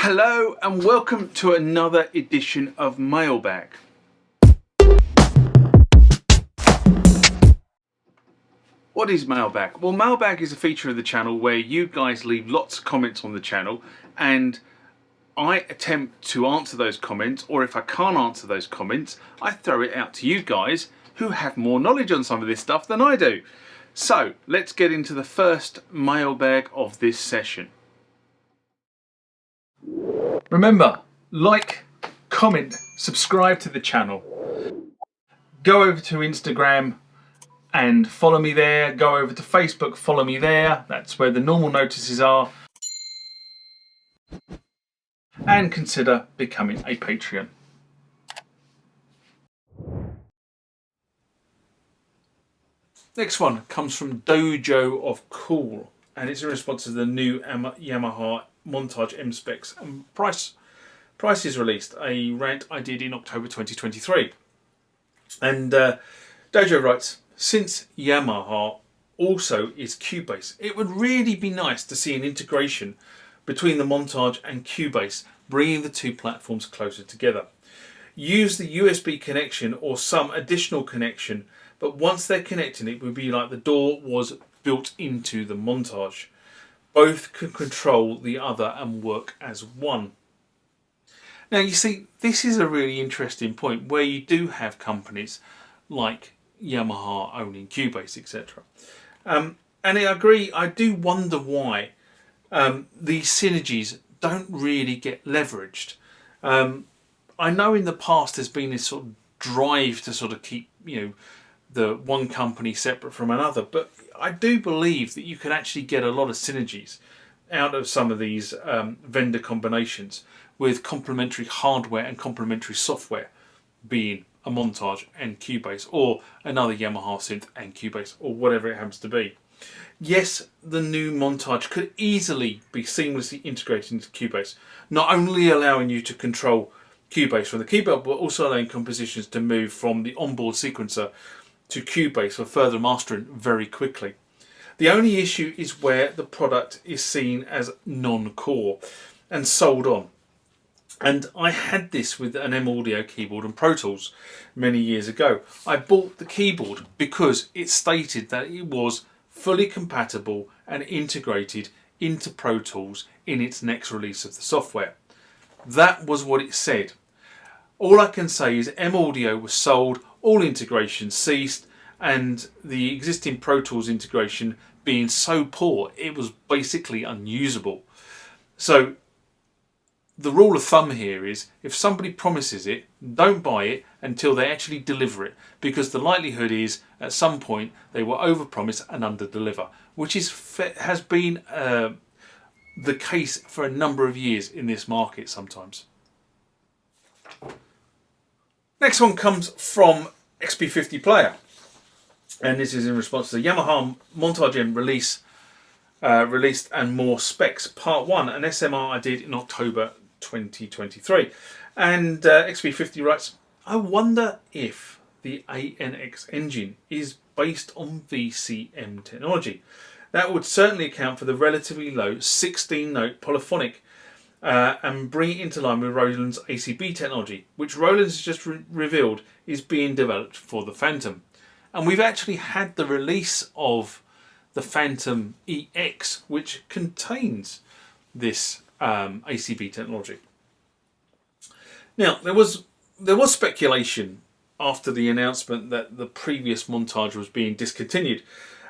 Hello and welcome to another edition of Mailbag. What is Mailbag? Well, Mailbag is a feature of the channel where you guys leave lots of comments on the channel and I attempt to answer those comments, or if I can't answer those comments, I throw it out to you guys who have more knowledge on some of this stuff than I do. So let's get into the first mailbag of this session. Remember, like, comment, subscribe to the channel. Go over to Instagram and follow me there. Go over to Facebook, follow me there. That's where the normal notices are. And consider becoming a Patreon. Next one comes from Dojo of Cool, and it's in response to the new Yamaha Montage M specs and price is released, a rant I did in October 2023. And Dojo writes, since Yamaha also is Cubase, it would really be nice to see an integration between the Montage and Cubase, bringing the two platforms closer together. Use the USB connection or some additional connection, but once they're connected, it would be like the DAW was built into the Montage. Both can control the other and work as one. Now you see, this is a really interesting point where you do have companies like Yamaha owning Cubase, etc. And I agree, I do wonder why these synergies don't really get leveraged. I know in the past there's been this sort of drive to sort of keep, the one company separate from another, but I do believe that you can actually get a lot of synergies out of some of these vendor combinations with complementary hardware and complementary software, being a Montage and Cubase, or another Yamaha synth and Cubase, or whatever it happens to be. Yes, the new Montage could easily be seamlessly integrated into Cubase, not only allowing you to control Cubase from the keyboard, but also allowing compositions to move from the onboard sequencer to Cubase for further mastering very quickly. The only issue is where the product is seen as non-core and sold on. And I had this with an M Audio keyboard and Pro Tools many years ago. I bought the keyboard because it stated that it was fully compatible and integrated into Pro Tools in its next release of the software. That was what it said. All I can say is M Audio was sold, all integration ceased, and the existing Pro Tools integration being so poor, it was basically unusable. So the rule of thumb here is, if somebody promises it, don't buy it until they actually deliver it, because the likelihood is at some point they will overpromise and underdeliver, which has been the case for a number of years in this market sometimes. Next one comes from XP50 Player, and this is in response to the Yamaha Montage M released and more specs, part 1, an SMR I did in October 2023. And XP50 writes, I wonder if the AN-X engine is based on VCM technology. That would certainly account for the relatively low 16-note polyphonic and bring it into line with Roland's ACB technology, which Roland has just revealed is being developed for the Phantom. And we've actually had the release of the Phantom EX, which contains this ACB technology. Now, there was speculation after the announcement that the previous Montage was being discontinued,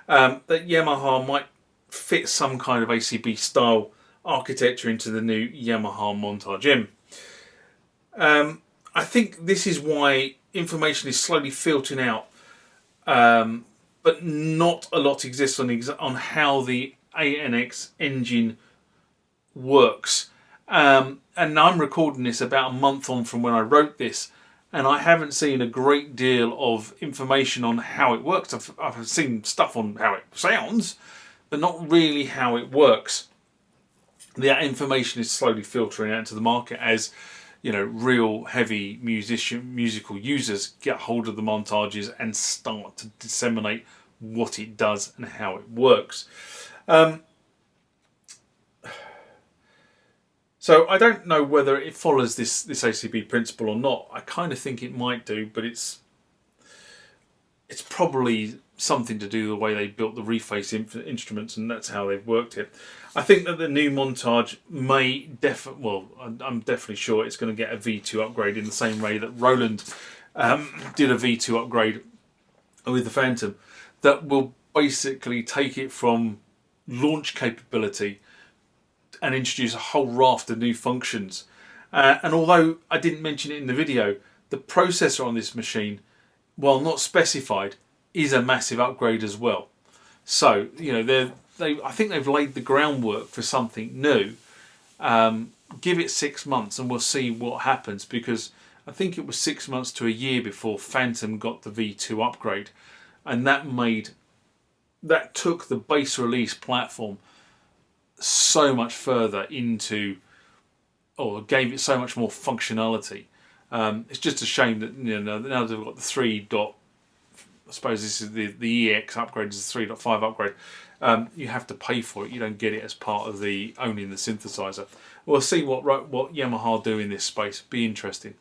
that Yamaha might fit some kind of ACB style architecture into the new Yamaha Montage M. I think this is why information is slowly filtering out, but not a lot exists on how the AN-X engine works. And I'm recording this about a month on from when I wrote this, and I haven't seen a great deal of information on how it works. I've seen stuff on how it sounds, but not really how it works. That information is slowly filtering out into the market as, real heavy musical users get hold of the montages and start to disseminate what it does and how it works. So I don't know whether it follows this ACB principle or not. I kind of think it might do, but it's probably something to do with the way they built the reface instruments, and that's how they've worked it. I think that the new Montage may I'm definitely sure it's going to get a V2 upgrade in the same way that Roland did a V2 upgrade with the Phantom, that will basically take it from launch capability and introduce a whole raft of new functions. And although I didn't mention it in the video, the processor on this machine, while not specified, is a massive upgrade as well. So, you know, I think they've laid the groundwork for something new. Give it 6 months and we'll see what happens, because I think it was 6 months to a year before Phantom got the V2 upgrade, and that took the base release platform so much further into, or gave it so much more functionality. It's just a shame that, you know, now they've got the 3. I suppose this is the EX upgrade, is the 3.5 upgrade. You have to pay for it. You don't get it as part of owning the synthesizer. We'll see what Yamaha do in this space. Be interesting.